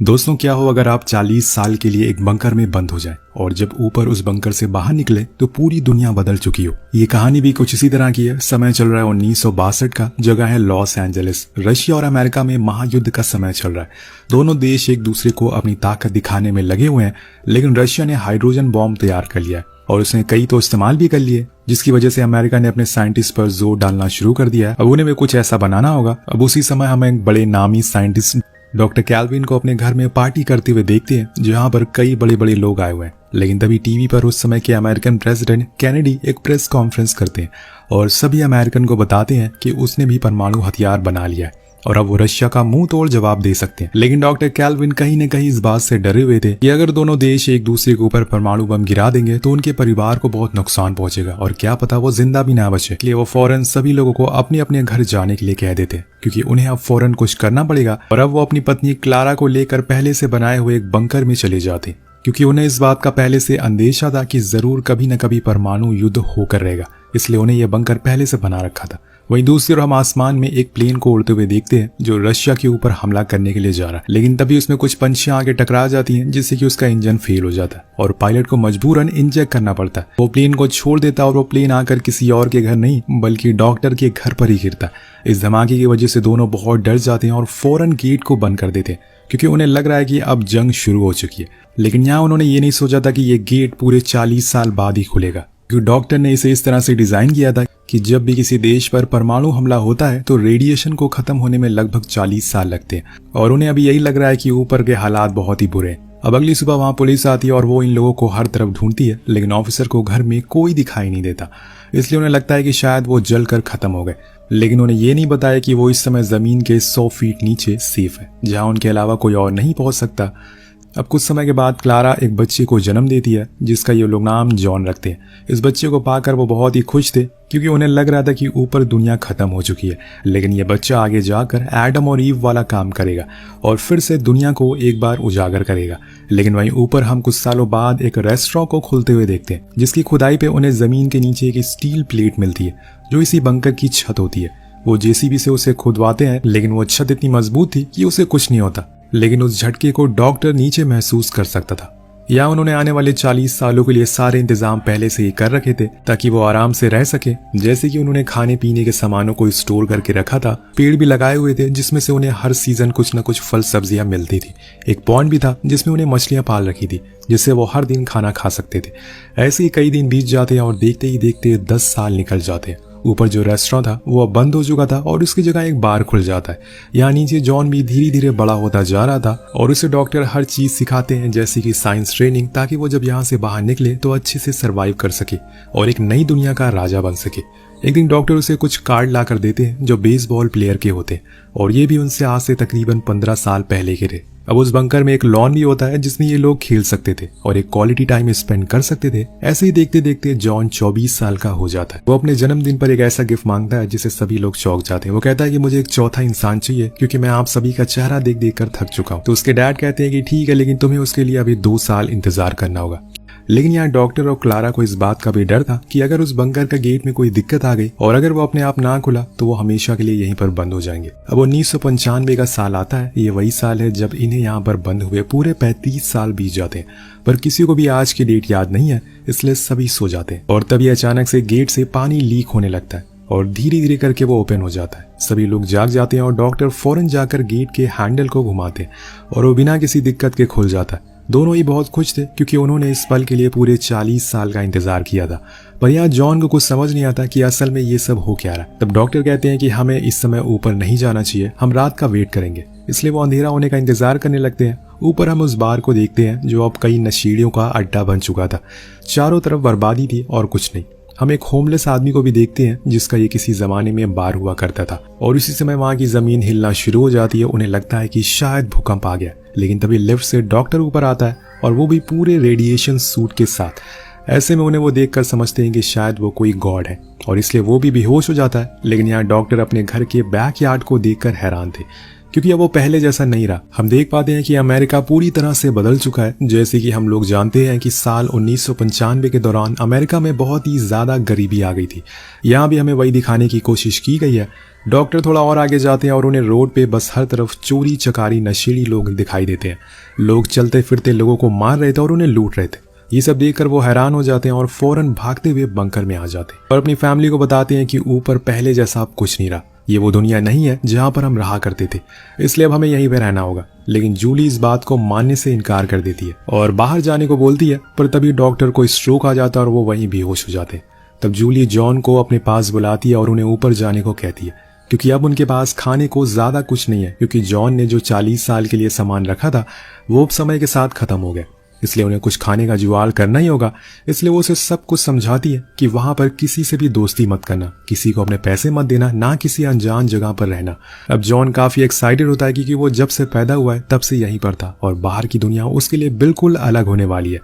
दोस्तों, क्या हो अगर आप 40 साल के लिए एक बंकर में बंद हो जाएं और जब ऊपर उस बंकर से बाहर निकले तो पूरी दुनिया बदल चुकी हो। ये कहानी भी कुछ इसी तरह की है। समय चल रहा है 1962 का, जगह है लॉस एंजलिस। रशिया और अमेरिका में महायुद्ध का समय चल रहा है। दोनों देश एक दूसरे को अपनी ताकत दिखाने में लगे हुए हैं, लेकिन रशिया ने हाइड्रोजन बॉम्ब तैयार कर लिया है और उसने कई तो इस्तेमाल भी कर लिए, जिसकी वजह से अमेरिका ने अपने साइंटिस्ट पर जोर डालना शुरू कर दिया है। अब उन्हें भी कुछ ऐसा बनाना होगा। अब उसी समय हम एक बड़े नामी साइंटिस्ट डॉक्टर कैल्विन को अपने घर में पार्टी करते हुए देखते हैं, जहां पर कई बड़े बड़े लोग आए हुए हैं। लेकिन तभी टीवी पर उस समय के अमेरिकन प्रेसिडेंट कैनेडी एक प्रेस कॉन्फ्रेंस करते हैं और सभी अमेरिकन को बताते हैं कि उसने भी परमाणु हथियार बना लिया है और अब वो रशिया का मुंह तोड़ जवाब दे सकते हैं। लेकिन डॉक्टर कैल्विन कहीं न कहीं इस बात से डरे हुए थे कि अगर दोनों देश एक दूसरे के ऊपर परमाणु बम गिरा देंगे तो उनके परिवार को बहुत नुकसान पहुंचेगा और क्या पता वो जिंदा भी ना बचे। इसलिए वो फौरन सभी लोगों को अपने अपने घर जाने के लिए कह देते, क्योंकि उन्हें अब फौरन कुछ करना पड़ेगा। और अब वो अपनी पत्नी क्लारा को लेकर पहले से बनाए हुए एक बंकर में चले जाते, क्योंकि उन्हें इस बात का पहले से अंदेशा था कि जरूर कभी न कभी परमाणु युद्ध होकर रहेगा, इसलिए उन्हें यह बंकर पहले से बना रखा था। वहीं दूसरी ओर हम आसमान में एक प्लेन को उड़ते हुए देखते हैं जो रशिया के ऊपर हमला करने के लिए जा रहा है, लेकिन तभी उसमें कुछ पंछियां आगे टकरा जाती हैं, जिससे कि उसका इंजन फेल हो जाता है और पायलट को मजबूरन इंजेक्ट करना पड़ता है। वो प्लेन को छोड़ देता है और वो प्लेन आकर किसी और के घर नहीं बल्कि डॉक्टर के घर पर ही गिरता है। इस धमाके की वजह से दोनों बहुत डर जाते हैं और फौरन गेट को बंद कर देते हैं, क्योंकि उन्हें लग रहा है कि अब जंग शुरू हो चुकी है। लेकिन यहाँ उन्होंने ये नहीं सोचा था कि ये गेट पूरे 40 साल बाद ही खुलेगा, क्योंकि डॉक्टर ने इसे इस तरह से डिजाइन किया था कि जब भी किसी देश पर परमाणु हमला होता है तो रेडिएशन को खत्म होने में लगभग 40 साल लगते हैं और उन्हें अभी यही लग रहा है कि ऊपर के हालात बहुत ही बुरे हैं। अब अगली सुबह वहां पुलिस आती है और वो इन लोगों को हर तरफ ढूंढती है, लेकिन ऑफिसर को घर में कोई दिखाई नहीं देता, इसलिए उन्हें लगता है कि शायद वो जल कर खत्म हो गए। लेकिन उन्हें ये नहीं बताया कि वो इस समय जमीन के 100 फीट नीचे सेफ है, जहां उनके अलावा कोई और नहीं पहुंच सकता। अब कुछ समय के बाद क्लारा एक बच्चे को जन्म देती है, जिसका ये लोग नाम जॉन रखते हैं। इस बच्चे को पाकर वो बहुत ही खुश थे, क्योंकि उन्हें लग रहा था कि ऊपर दुनिया खत्म हो चुकी है। लेकिन ये बच्चा आगे जाकर एडम और ईव वाला काम करेगा और फिर से दुनिया को एक बार उजागर करेगा। लेकिन वहीं ऊपर हम कुछ सालों बाद एक रेस्टोरेंट को खुलते हुए देखते हैं, जिसकी खुदाई पे उन्हें जमीन के नीचे एक स्टील प्लेट मिलती है, जो इसी बंकर की छत होती है। वो जेसीबी से उसे खुदवाते हैं, लेकिन वो छत इतनी मजबूत थी कि उसे कुछ नहीं होता। लेकिन उस झटके को डॉक्टर नीचे महसूस कर सकता था। या उन्होंने आने वाले 40 सालों के लिए सारे इंतजाम पहले से ही कर रखे थे, ताकि वो आराम से रह सके। जैसे कि उन्होंने खाने पीने के सामानों को स्टोर करके रखा था, पेड़ भी लगाए हुए थे जिसमें से उन्हें हर सीजन कुछ न कुछ फल सब्जियां मिलती थी। एक पॉन्ड भी था जिसमें उन्हें मछलियां पाल रखी थी, जिससे वो हर दिन खाना खा सकते थे। ऐसे ही कई दिन बीत जाते हैं और देखते ही देखते 10 साल निकल जाते हैं। ऊपर जो रेस्टोरेंट था वो अब बंद हो चुका था और उसकी जगह एक बार खुल जाता है। यहाँ नीचे जॉन भी धीरे धीरे बड़ा होता जा रहा था और उसे डॉक्टर हर चीज सिखाते हैं, जैसे कि साइंस ट्रेनिंग, ताकि वो जब यहाँ से बाहर निकले तो अच्छे से सरवाइव कर सके और एक नई दुनिया का राजा बन सके। एक दिन डॉक्टर उसे कुछ कार्ड ला कर देते हैं जो बेसबॉल प्लेयर के होते हैं, और ये भी उनसे आज से तकरीबन 15 साल पहले के थे। अब उस बंकर में एक लॉन भी होता है जिसमें ये लोग खेल सकते थे और एक क्वालिटी टाइम स्पेंड कर सकते थे। ऐसे ही देखते देखते जॉन 24 साल का हो जाता है। वो अपने जन्मदिन पर एक ऐसा गिफ्ट मांगता है जिसे सभी लोग चौंक जाते हैं। वो कहता है कि मुझे एक चौथा इंसान चाहिए, क्योंकि मैं आप सभी का चेहरा देख देख कर थक चुका हूँ। तो उसके डैड कहते हैं कि ठीक है, लेकिन तुम्हें उसके लिए अभी 2 साल इंतजार करना होगा। लेकिन यहाँ डॉक्टर और क्लारा को इस बात का भी डर था कि अगर उस बंकर का गेट में कोई दिक्कत आ गई और अगर वो अपने आप ना खुला तो वो हमेशा के लिए यहीं पर बंद हो जाएंगे। अब 1995 का साल आता है। ये वही साल है जब इन्हें यहाँ पर बंद हुए पूरे 35 साल बीत जाते हैं, पर किसी को भी आज की डेट याद नहीं है, इसलिए सभी सो जाते हैं। और तभी अचानक से गेट से पानी लीक होने लगता है और धीरे धीरे करके वो ओपन हो जाता है। सभी लोग जाग जाते हैं और डॉक्टर फौरन जाकर गेट के हैंडल को घुमाते हैं और वो बिना किसी दिक्कत के खुल जाता है। दोनों ही बहुत खुश थे, क्योंकि उन्होंने इस पल के लिए पूरे 40 साल का इंतजार किया था। पर यहाँ जॉन को कुछ समझ नहीं आता कि असल में ये सब हो क्या रहा है। तब डॉक्टर कहते हैं कि हमें इस समय ऊपर नहीं जाना चाहिए, हम रात का वेट करेंगे। इसलिए वो अंधेरा होने का इंतजार करने लगते हैं। ऊपर हम उस बार को देखते हैं जो अब कई नशीड़ियों का अड्डा बन चुका था। चारों तरफ बर्बादी थी और कुछ नहीं। हम एक होमलेस आदमी को भी देखते हैं जिसका ये किसी जमाने में बार हुआ करता था, और इसी समय वहां की जमीन हिलना शुरू हो जाती है। उन्हें लगता है कि शायद भूकंप आ गया, लेकिन तभी लिफ्ट से डॉक्टर ऊपर आता है और वो भी पूरे रेडिएशन सूट के साथ। ऐसे में उन्हें वो देखकर समझते हैं कि शायद वो कोई गॉड है, और इसलिए वो भी बेहोश हो जाता है। लेकिन यहाँ डॉक्टर अपने घर के बैकयार्ड को देखकर हैरान थे, क्योंकि अब वो पहले जैसा नहीं रहा। हम देख पाते हैं कि अमेरिका पूरी तरह से बदल चुका है। जैसे कि हम लोग जानते हैं कि साल 1995 के दौरान अमेरिका में बहुत ही ज्यादा गरीबी आ गई थी। यहाँ भी हमें वही दिखाने की कोशिश की गई है। डॉक्टर थोड़ा और आगे जाते हैं और उन्हें रोड पे बस हर तरफ चोरी चकारी नशेड़ी लोग दिखाई देते हैं। लोग चलते फिरते लोगों को मार रहे थे और उन्हें लूट रहे थे। ये सब देखकर वो हैरान हो जाते हैं और फौरन भागते हुए बंकर में आ जाते हैं और अपनी फैमिली को बताते हैं कि ऊपर पहले जैसा अब कुछ नहीं रहा। ये वो दुनिया नहीं है जहां पर हम रहा करते थे, इसलिए अब हमें यहीं पे रहना होगा। लेकिन जूली इस बात को मानने से इनकार कर देती है और बाहर जाने को बोलती है, पर तभी डॉक्टर को स्ट्रोक आ जाता है और वो वहीं बेहोश हो जाते हैं। तब जूली जॉन को अपने पास बुलाती है और उन्हें ऊपर जाने को कहती है, क्योंकि अब उनके पास खाने को ज्यादा कुछ नहीं है, क्योंकि जॉन ने जो 40 साल के लिए सामान रखा था वो अब समय के साथ खत्म हो गया। इसलिए उन्हें कुछ खाने का जुगाड़ करना ही होगा। इसलिए वो उसे सब कुछ समझाती है कि वहां पर किसी से भी दोस्ती मत करना, किसी को अपने पैसे मत देना, ना किसी अनजान जगह पर रहना। अब जॉन काफी एक्साइटेड होता है क्योंकि वो जब से पैदा हुआ है तब से यहीं पर था और बाहर की दुनिया उसके लिए बिल्कुल अलग होने वाली है।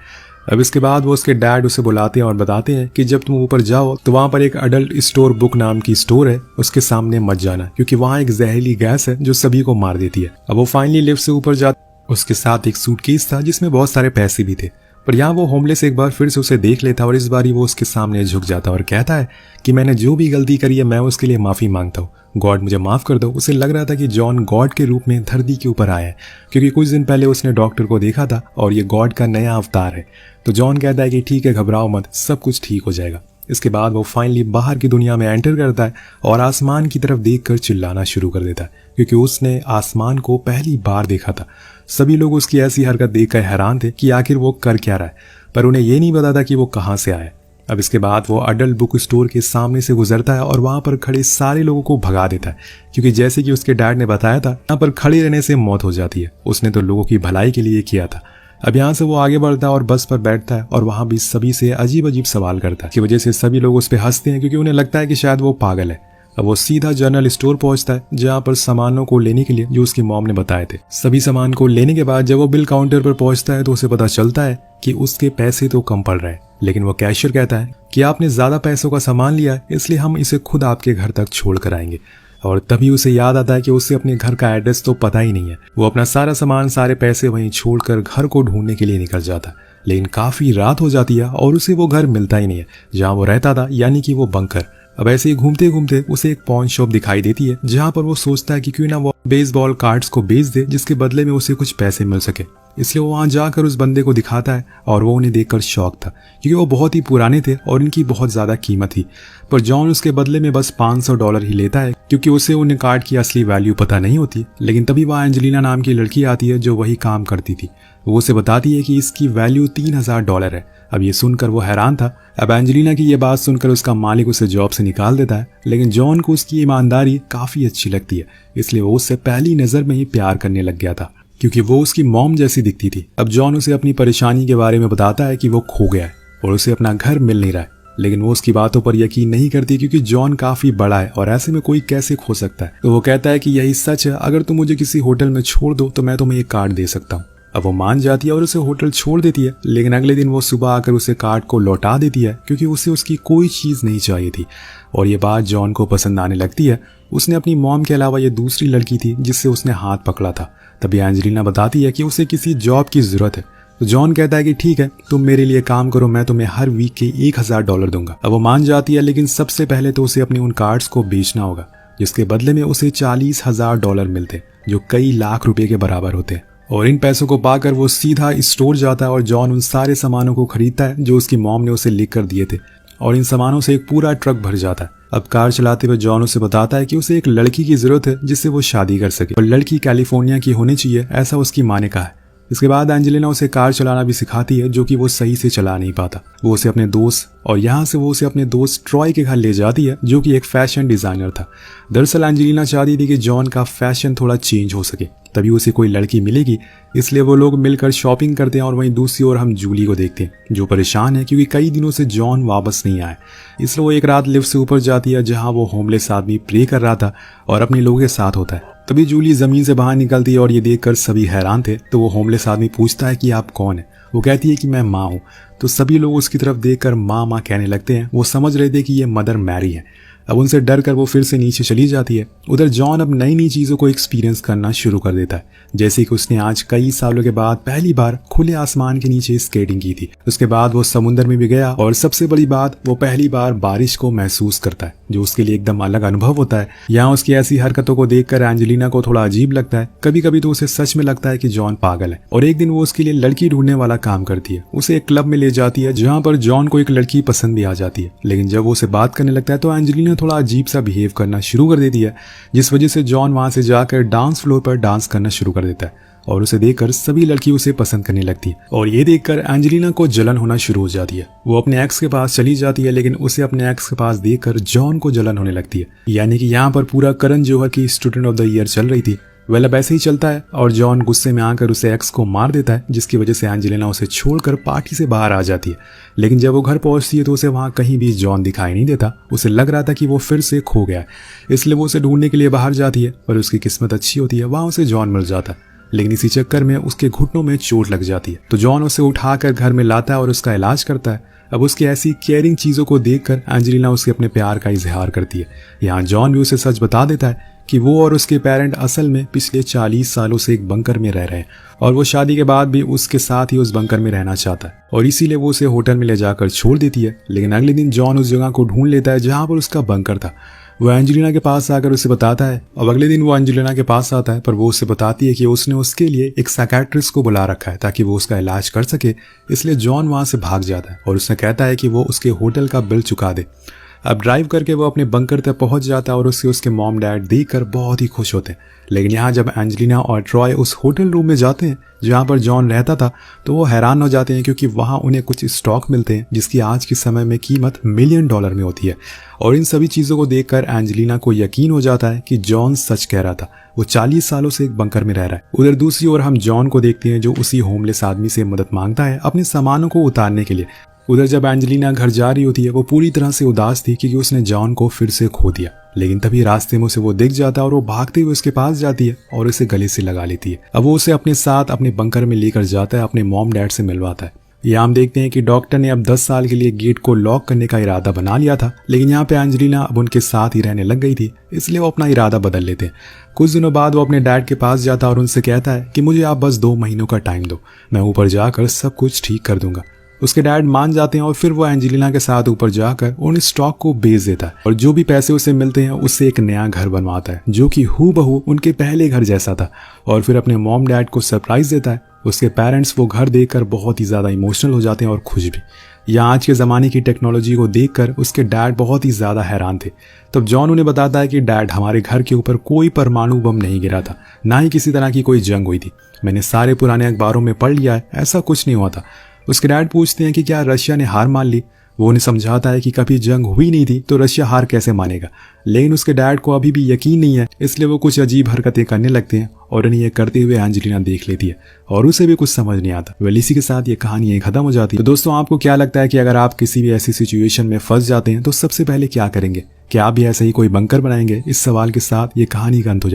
अब इसके बाद वो उसके डैड उसे बुलाते हैं और बताते हैं कि जब तुम ऊपर जाओ तो वहां पर एक अडल्ट स्टोर बुक नाम की स्टोर है, उसके सामने मत जाना, क्योंकि वहां एक जहरीली गैस है जो सभी को मार देती है। अब वो फाइनली लिफ्ट से ऊपर जाते, उसके साथ एक सूटकेस था जिसमें बहुत सारे पैसे भी थे। पर यहाँ वो होमलेस एक बार फिर से उसे देख लेता और इस बार वो उसके सामने झुक जाता और कहता है कि मैंने जो भी गलती करी है मैं उसके लिए माफी मांगता हूँ, गॉड मुझे माफ कर दो। उसे लग रहा था कि जॉन गॉड के रूप में धरती के ऊपर आया है, क्योंकि कुछ दिन पहले उसने डॉक्टर को देखा था और ये गॉड का नया अवतार है। तो जॉन कहता है कि ठीक है, घबराओ मत, सब कुछ ठीक हो जाएगा। इसके बाद वो फाइनली बाहर की दुनिया में एंटर करता है और आसमान की तरफ देखकर चिल्लाना शुरू कर देता है, क्योंकि उसने आसमान को पहली बार देखा था। सभी लोग उसकी ऐसी हरकत देखकर हैरान थे कि आखिर वो कर क्या रहा है, पर उन्हें ये नहीं पता था कि वो कहाँ से आया। अब इसके बाद वो अडल्ट बुक स्टोर के सामने से गुजरता है और वहां पर खड़े सारे लोगों को भगा देता है, क्योंकि जैसे कि उसके डैड ने बताया था यहाँ पर खड़े रहने से मौत हो जाती है। उसने तो लोगों की भलाई के लिए किया था। अब यहाँ से वो आगे बढ़ता है और बस पर बैठता है और वहां भी सभी से अजीब अजीब सवाल करता है, की वजह से सभी लोग उस पर हंसते हैं क्योंकि उन्हें लगता है कि शायद वो पागल है। अब वो सीधा जनरल स्टोर पहुंचता है जहां पर सामानों को लेने के लिए जो उसकी मॉम ने बताए थे। सभी सामान को लेने के बाद जब वो बिल काउंटर पर पहुंचता है तो उसे पता चलता है कि उसके पैसे तो कम पड़ रहे हैं, लेकिन वो कैशियर कहता है कि आपने ज्यादा पैसों का सामान लिया है, इसलिए हम इसे खुद आपके घर तक छोड़ कर आएंगे। और तभी उसे याद आता है कि उसे अपने घर का एड्रेस तो पता ही नहीं है। वो अपना सारा सामान, सारे पैसे वहीं छोड़कर घर को ढूंढने के लिए निकल जाता है, लेकिन काफी रात हो जाती है और उसे वो घर मिलता ही नहीं है जहाँ वो रहता था, यानी कि वो बंकर। अब ऐसे ही घूमते घूमते उसे एक पॉन शॉप दिखाई देती है जहां पर वो सोचता है कि क्यों ना वो बेसबॉल कार्ड्स को बेच दे जिसके बदले में उसे कुछ पैसे मिल सके। इसलिए वो वहां जाकर उस बंदे को दिखाता है और वो उन्हें देखकर शॉक था, क्योंकि वो बहुत ही पुराने थे और इनकी बहुत ज्यादा कीमत थी। पर जॉन उसके बदले में बस $500 ही लेता है, क्योंकि उसे उन कार्ड की असली वैल्यू पता नहीं होती। लेकिन तभी वहां एंजेलिना नाम की लड़की आती है जो वही काम करती थी। वो उसे बताती है कि इसकी वैल्यू $3000 है। अब ये सुनकर वो हैरान था। अब एंजेलिना की ये बात सुनकर उसका मालिक उसे जॉब से निकाल देता है, लेकिन जॉन को उसकी ईमानदारी काफी अच्छी लगती है, इसलिए वो उससे पहली नजर में ही प्यार करने लग गया था, क्योंकि वो उसकी मॉम जैसी दिखती थी। अब जॉन उसे अपनी परेशानी के बारे में बताता है कि वो खो गया है और उसे अपना घर मिल नहीं रहा है, लेकिन वो उसकी बातों पर यकीन नहीं करती क्योंकि जॉन काफी बड़ा है और ऐसे में कोई कैसे खो सकता है। तो वो कहता है कि यही सच है, अगर तुम मुझे किसी होटल में छोड़ दो तो मैं तुम्हें एक कार्ड दे सकता हूँ। अब वो मान जाती है और उसे होटल छोड़ देती है, लेकिन अगले दिन वो सुबह आकर उसे कार्ड को लौटा देती है क्योंकि उसे उसकी कोई चीज नहीं चाहिए थी। और ये बात जॉन को पसंद आने लगती है। उसने अपनी मॉम के अलावा ये दूसरी लड़की थी जिससे उसने हाथ पकड़ा था। तभी एंजेलिना बताती है कि उसे किसी जॉब की जरूरत है। तो जॉन कहता है कि ठीक है, तुम मेरे लिए काम करो, मैं तुम्हें हर वीक के $1000 दूंगा। अब वो मान जाती है, लेकिन सबसे पहले तो उसे अपने उन कार्ड्स को बेचना होगा, जिसके बदले में उसे $40,000 मिलते, जो कई लाख रुपए के बराबर होते हैं। और इन पैसों को पाकर वो सीधा स्टोर जाता है और जॉन उन सारे सामानों को खरीदता है जो उसकी मॉम ने उसे लिख कर दिए थे, और इन सामानों से एक पूरा ट्रक भर जाता है। अब कार चलाते हुए जॉन उसे बताता है कि उसे एक लड़की की जरूरत है जिससे वो शादी कर सके, और लड़की कैलिफोर्निया की होनी चाहिए, ऐसा उसकी माँ ने कहा है। इसके बाद एंजेलिना उसे कार चलाना भी सिखाती है, जो कि वो सही से चला नहीं पाता। वो उसे अपने दोस्त, और यहाँ से वो उसे अपने दोस्त ट्रॉय के घर ले जाती है, जो कि एक फैशन डिजाइनर था। दरअसल एंजेलिना चाहती थी कि जॉन का फैशन थोड़ा चेंज हो सके, तभी उसे कोई लड़की मिलेगी, इसलिए वो लोग मिलकर शॉपिंग करते हैं। और वहीं दूसरी ओर हम जूली को देखते हैं, जो परेशान है क्योंकि कई दिनों से जॉन वापस नहीं आया। इसलिए वो एक रात लिफ्ट से ऊपर जाती है जहां वो होमलेस आदमी प्रे कर रहा था और अपने लोगों के साथ होता है। तभी जूली जमीन से बाहर निकलती है और ये देखकर सभी हैरान थे। तो वो होमलेस आदमी पूछता है कि आप कौन है। वो कहती है कि मैं माँ हूँ। तो सभी लोग उसकी तरफ देखकर माँ माँ कहने लगते हैं। वो समझ रहे थे कि ये मदर मैरी है। अब उनसे डर कर वो फिर से नीचे चली जाती है। उधर जॉन अब नई नई चीजों को एक्सपीरियंस करना शुरू कर देता है, जैसे कि उसने आज कई सालों के बाद पहली बार खुले आसमान के नीचे स्केटिंग की थी। उसके बाद वो समुद्र में भी गया और सबसे बड़ी बात, वो पहली बार बारिश को महसूस करता है, जो उसके लिए एकदम अलग अनुभव होता है। यहाँ उसकी ऐसी हरकतों को देखकर एंजेलिना को थोड़ा अजीब लगता है। कभी कभी तो उसे सच में लगता है कि जॉन पागल है। और एक दिन वो उसके लिए लड़की ढूंढने वाला काम करती है, उसे एक क्लब में ले जाती है जहाँ पर जॉन को एक लड़की पसंद भी आ जाती है। लेकिन जब वो उसे बात करने लगता है तो एंजेलिना थोड़ा अजीब सा बिहेव करना शुरू कर देती है, जिस वजह से जॉन वहां से जाकर डांस फ्लोर पर डांस करना शुरू कर देता है और उसे देखकर सभी लड़की उसे पसंद करने लगती है। और ये देखकर एंजेलिना को जलन होना शुरू हो जाती है। वो अपने एक्स के पास चली जाती है, लेकिन उसे अपने एक्स के पास देखकर जॉन को जलन होने लगती है। यानी कि यहाँ पर पूरा करण जौहर की स्टूडेंट ऑफ द ईयर चल रही थी। वेल अब ऐसे ही चलता है और जॉन गुस्से में आकर उसे एक्स को मार देता है, जिसकी वजह से एंजेलिना उसे छोड़कर पार्टी से बाहर आ जाती है। लेकिन जब वो घर पहुंचती है तो उसे वहां कहीं भी जॉन दिखाई नहीं देता। उसे लग रहा था कि वो फिर से खो गया है, इसलिए वो उसे ढूंढने के लिए बाहर जाती है। पर उसकी किस्मत अच्छी होती है, वहां उसे जॉन मिल जाता है। लेकिन इसी चक्कर में उसके घुटनों में चोट लग जाती है, तो जॉन उसे उठाकर घर में लाता है और उसका इलाज करता है। अब उसकी ऐसी केयरिंग चीजों को देखकर एंजेलिना उसके अपने प्यार का इजहार करती है। यहाँ जॉन भी उसे सच बता देता है कि वो और उसके पेरेंट असल में पिछले 40 सालों से एक बंकर में रह रहे हैं और वो शादी के बाद भी उसके साथ ही उस बंकर में रहना चाहता है, और इसीलिए वो उसे होटल में ले जाकर छोड़ देती है। लेकिन अगले दिन जॉन उस जगह को ढूंढ लेता है जहां पर उसका बंकर था। वो एंजेलिना के पास आकर उसे बताता है। अब अगले दिन वो एंजेलिना के पास आता है, पर वो उसे बताती है कि उसने उसके लिए एक साइकियाट्रिस्ट को बुला रखा है ताकि वो उसका इलाज कर सके। इसलिए जॉन वहां से भाग जाता है और उसने कहता है कि वो उसके होटल का बिल चुका दे। अब ड्राइव करके वो अपने बंकर तक पहुंच जाता है और उसके मॉम डैड देखकर बहुत ही खुश होते हैं। लेकिन यहाँ जब एंजेलिना और ट्रॉय उस होटल रूम में जाते हैं जहाँ पर जॉन रहता था, तो वो हैरान हो जाते हैं क्योंकि वहाँ उन्हें कुछ स्टॉक मिलते हैं जिसकी आज के समय में कीमत $1 मिलियन में होती है। और इन सभी चीज़ों को देखकर एंजेलिना को यकीन हो जाता है कि जॉन सच कह रहा था, वो 40 सालों से एक बंकर में रह रहा है। उधर दूसरी ओर हम जॉन को देखते हैं जो उसी होमलेस आदमी से मदद मांगता है अपने सामानों को उतारने के लिए। उधर जब एंजेलिना घर जा रही होती है, वो पूरी तरह से उदास थी क्योंकि उसने जॉन को फिर से खो दिया। लेकिन तभी रास्ते में उसे वो दिख जाता है और वो भागते हुए उसके पास जाती है और उसे गले से लगा लेती है। अब वो उसे अपने साथ अपने बंकर में लेकर जाता है, अपने मॉम डैड से मिलवाता है। यहाँ हम देखते हैं कि डॉक्टर ने अब 10 साल के लिए गेट को लॉक करने का इरादा बना लिया था, लेकिन यहाँ पे एंजेलिना अब उनके साथ ही रहने लग गई थी, इसलिए वो अपना इरादा बदल लेते हैं। कुछ दिनों बाद वो अपने डैड के पास जाता है और उनसे कहता है कि मुझे आप बस 2 महीनों का टाइम दो, मैं ऊपर जाकर सब कुछ ठीक कर दूंगा। उसके डैड मान जाते हैं और फिर वो एंजेलिना के साथ ऊपर जाकर उन स्टॉक को बेच देता है और जो भी पैसे उसे मिलते हैं उससे एक नया घर बनवाता है जो कि हूबहू उनके पहले घर जैसा था, और फिर अपने मॉम डैड को सरप्राइज देता है। उसके पेरेंट्स वो घर देखकर बहुत ही ज्यादा इमोशनल हो जाते हैं और खुश भी। या आज के ज़माने की टेक्नोलॉजी को देखकर उसके डैड बहुत ही ज़्यादा हैरान थे। तब जॉन उन्हें बताता है कि डैड, हमारे घर के ऊपर कोई परमाणु बम नहीं गिरा था, ना ही किसी तरह की कोई जंग हुई थी। मैंने सारे पुराने अखबारों में पढ़ लिया है, ऐसा कुछ नहीं हुआ था। उसके डैड पूछते हैं कि क्या रशिया ने हार मान ली। वो उन्हें समझाता है कि कभी जंग हुई नहीं थी तो रशिया हार कैसे मानेगा। लेकिन उसके डैड को अभी भी यकीन नहीं है, इसलिए वो कुछ अजीब हरकतें करने लगते हैं और उन्हें ये करते हुए एंजेलिना देख लेती है और उसे भी कुछ समझ नहीं आता। वेल, इसी के साथ ये कहानी यहीं खत्म हो जाती है। तो दोस्तों, आपको क्या लगता है कि अगर आप किसी भी ऐसी सिचुएशन में फंस जाते हैं तो सबसे पहले क्या करेंगे? क्या आप भी ऐसा ही कोई बंकर बनाएंगे? इस सवाल के साथ ये कहानी का अंत हो जाता है।